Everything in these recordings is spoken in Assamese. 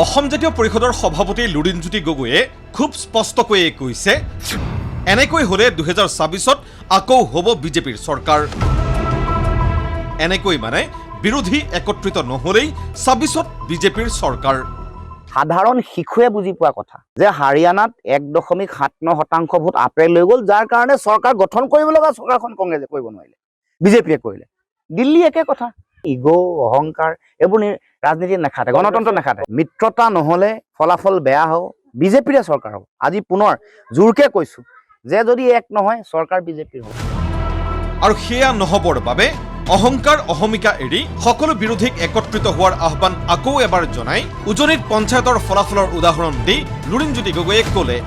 অসম জাতীয় পৰিষদৰ সভাপতি লুৰিণজ্যোতি গগৈয়ে খুব স্পষ্টকৈয়ে কৈছে, এনেকৈ হলে 2024ত আকৌ হ'ব বিজেপিৰ চৰকাৰ। এনেকৈ মানে বিৰোধী একত্ৰিত নহলেই 24ত বিজেপিৰ চৰকাৰ। সাধাৰণ শিশুৱে বুজি পোৱা কথা যে হাৰিয়ানাত 1.79% ভোট আপে লৈ গ'ল, যাৰ কাৰণে চৰকাৰ গঠন কৰিব লগা চৰকাৰখন কংগ্ৰেছে কৰিব নোৱাৰিলে, বিজেপিয়ে কৰিলে। দিল্লী একে কথা। ইগো অহংকাৰ এইবোৰ ৰাজনীতি নাখাতে, গণতন্ত্ৰ নাখাতে। মিত্ৰতা নহলে ফলাফল বেয়া হ'ব, বিজেপিৰে চৰকাৰ হ'ব। আজি পুনৰ জোৰকে কৈছো যে যদি এক নহয় চৰকাৰ বিজেপিৰ হ'ব। আৰু সেয়া নহবৰ বাবে অহংকাৰ অহমিকা এৰি সকলো বিৰোধীক একত্ৰিত হোৱাৰ আহ্বান আকৌ এবাৰ জনাই উজনিত পঞ্চায়তৰ ফলাফলৰ উদাহৰণ দি লুৰিণজ্যোতি গগৈয়ে ক'লে,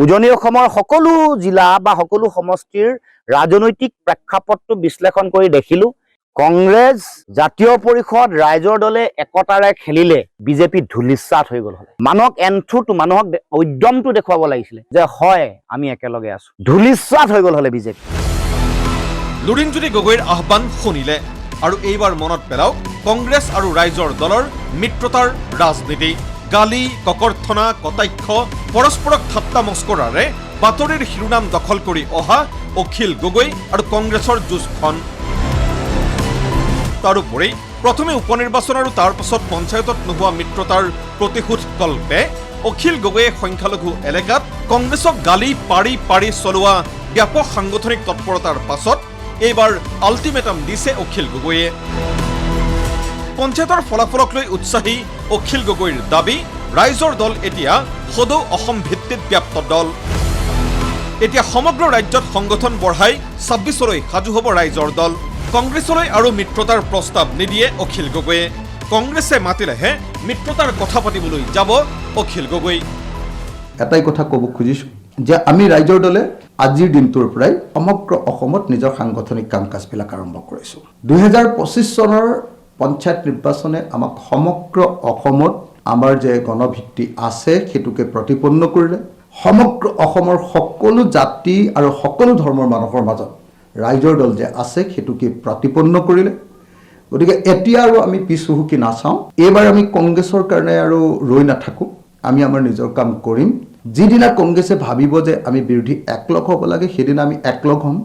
উজনি অসমৰ সকলো জিলা বা সকলো সমষ্টিৰ ৰাজনৈতিক প্ৰেক্ষাপটটো বিশ্লেষণ কৰি দেখিলো, কংগ্ৰেছ জাতীয় পৰিষদ ৰাইজৰ দলে একতাৰে খেলিলে বিজেপি ধুলিসাৎ হৈ গ'ল। মানুহক এন্থুটো, মানুহক উদ্যমটো দেখুৱাব লাগিছিলে যে হয় আমি একেলগে আছো। ধুলিসাৎ হৈ গ'ল হলে বিজেপি। লুৰিণজ্যোতি গগৈৰ আহ্বান শুনিলে আৰু এইবাৰ মনত পেলাওক কংগ্ৰেছ আৰু ৰাইজৰ দলৰ মিত্ৰতাৰ ৰাজনীতি। গালি, ককৰ্থনা, কটাক্ষ, পৰস্পৰক ঠাট্টা মস্কৰাৰে বাতৰিৰ শিৰোনাম দখল কৰি অহা অখিল গগৈ আৰু কংগ্ৰেছৰ যুঁজখন। তাৰোপৰি প্ৰথমে উপনিৰ্বাচন আৰু তাৰ পাছত পঞ্চায়তত নোহোৱা মিত্ৰতাৰ প্ৰতিশোধ কল্পে অখিল গগৈয়ে সংখ্যালঘু এলেকাত কংগ্ৰেছক গালি পাৰি পাৰি চলোৱা ব্যাপক সাংগঠনিক তৎপৰতাৰ পাছত এইবাৰ আল্টিমেটাম দিছে অখিল গগৈয়ে। পঞ্চায়তৰ ফলাফলক লৈ উৎসাহী অখিল গগৈৰ দাবী, ৰাইজৰ দল এতিয়া সদৌ অসম ভিত্তিত ব্যাপ্ত দল। এতিয়া সমগ্ৰ ৰাজ্যত সংগঠন বঢ়াই 26লৈ সাজু হ'ব ৰাইজৰ দল। কংগ্ৰেছলৈ আৰু মিত্ৰতাৰ প্ৰস্তাৱ নিদিয়ে অখিল গগৈয়ে। কংগ্ৰেছে মাতিলেহে মিত্ৰতাৰ কথা পাতিবলৈ যাব অখিল গগৈ। এটাই কথা ক'ব খুজিছো যে আমি ৰাইজৰ দলে আজিৰ দিনটোৰ পৰাই সমগ্ৰ অসমত নিজৰ সাংগঠনিক কাম কাজবিলাক আৰম্ভ কৰিছোঁ। 2025 চনৰ পঞ্চায়ত নিৰ্বাচনে আমাক সমগ্ৰ অসমত আমাৰ যে গণভিত্তি আছে সেইটোকে প্ৰতিপন্ন কৰিলে। সমগ্ৰ অসমৰ সকলো জাতি আৰু সকলো ধৰ্মৰ মানুহৰ মাজত ৰাইজৰ দল যে আছে সেইটোকে প্ৰতিপন্ন কৰিলে। গতিকে এতিয়া আৰু আমি পিছ হুহুকি নাচাওঁ। এইবাৰ আমি কংগ্ৰেছৰ কাৰণে আৰু ৰৈ নাথাকোঁ, আমি আমাৰ নিজৰ কাম কৰিম। যিদিনা কংগ্ৰেছে ভাবিব যে আমি বিৰোধী একলগ হ'ব লাগে সেইদিনা আমি একলগ হ'ম,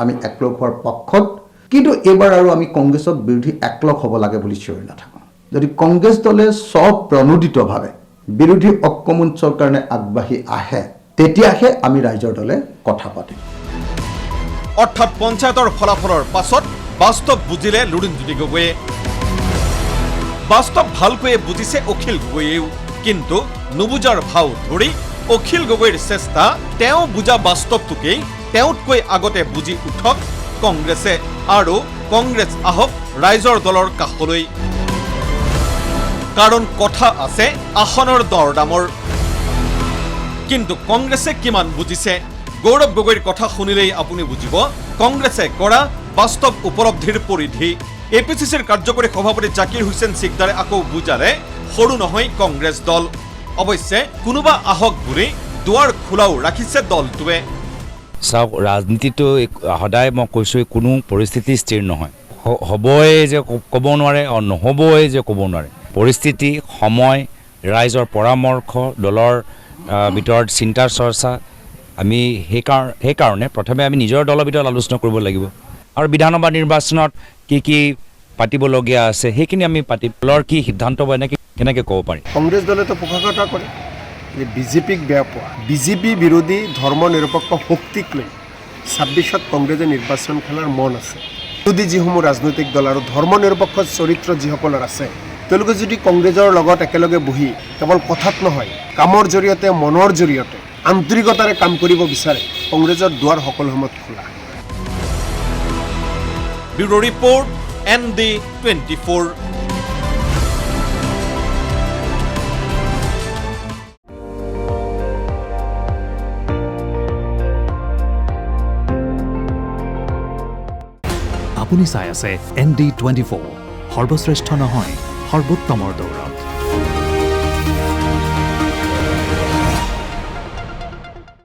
আমি একলগ হোৱাৰ পক্ষত। কিন্তু এইবাৰ আৰু আমি কংগ্ৰেছক বিৰোধী একলগ হ'ব লাগে বুলি চিঞৰি নাথাকোঁ। যদি কংগ্ৰেছ দলে স্বপ্ৰণোদিতভাৱে বিৰোধী ঐক্যমঞ্চৰ কাৰণে আগবাঢ়ি আহে তেতিয়াহে আমি ৰাইজৰ দলে কথা পাতিম। অৰ্থাৎ পঞ্চায়তৰ ফলাফলৰ পাছত বাস্তৱ বুজিলে লুৰিণজ্যোতি গগৈয়ে। বাস্তৱ ভালকৈয়ে বুজিছে অখিল গগৈয়েও, কিন্তু নুবুজাৰ ভাও ধৰি অখিল গগৈৰ চেষ্টা তেওঁ বুজা বাস্তৱটোকেই তেওঁতকৈ আগতে বুজি উঠক কংগ্ৰেছে আৰু কংগ্ৰেছ আহক ৰাইজৰ দলৰ কাষলৈ। কাৰণ কথা আছে আসনৰ দৰদামৰ। কিন্তু কংগ্ৰেছে কিমান বুজিছে? গৌৰৱ গগৈৰ কথা শুনিলেই আপুনি বুজিব কংগ্ৰেছে কৰা বাস্তৱ উপলব্ধিৰ পৰিধি। এপিচিচিৰ কাৰ্যকৰী সভাপতি জাকিৰ হুছেইন সিকদাৰে আকৌ বুজালে সৰু নহয় কংগ্ৰেছ দল। অৱশ্যে কোনোবা আহক বুলি দুৱাৰ খোলাও ৰাখিছে দলটোৱে। চাওক, ৰাজনীতিটো সদায় মই কৈছোঁ কোনো পৰিস্থিতি স্থিৰ নহয়। হ'বই যে ক'ব নোৱাৰে আৰু নহ'বই যে ক'ব নোৱাৰে। পৰিস্থিতি, সময়, ৰাইজৰ পৰামৰ্শ, দলৰ ভিতৰত চিন্তা চৰ্চা, আমি সেইকাৰণে প্ৰথমে আমি নিজৰ দলৰ ভিতৰত আলোচনা কৰিব লাগিব আৰু বিধানসভা নিৰ্বাচনত কি পাতিবলগীয়া আছে সেইখিনি আমি পাতিম। দলৰ কি সিদ্ধান্ত বা কেনেকৈ ক'ব পাৰি। কংগ্ৰেছ দলেতো পোষাকতা কৰে যে বিজেপিক বেয়া পোৱা, বিজেপি বিৰোধী ধৰ্ম নিৰপেক্ষ শক্তিক লৈ 26ত কংগ্ৰেছে নিৰ্বাচন খেলাৰ মন আছে। বিৰোধী যিসমূহ ৰাজনৈতিক দল আৰু ধৰ্ম নিৰপেক্ষ চৰিত্ৰ যিসকলৰ আছে তেওঁলোকে যদি কংগ্ৰেছৰ লগত একেলগে বহি কেৱল কথাত নহয় কামৰ জৰিয়তে, মনৰ জৰিয়তে, আন্তৰিকতাৰে কাম কৰিব বিচাৰে কংগ্ৰেছৰ দুৱাৰ সকলো সময়ত খোলা। Bureau report, ND24। আপুনি চাই আছে ND24, সৰ্বশ্ৰেষ্ঠ নহয় সৰ্বোত্তমৰ দৌৰ।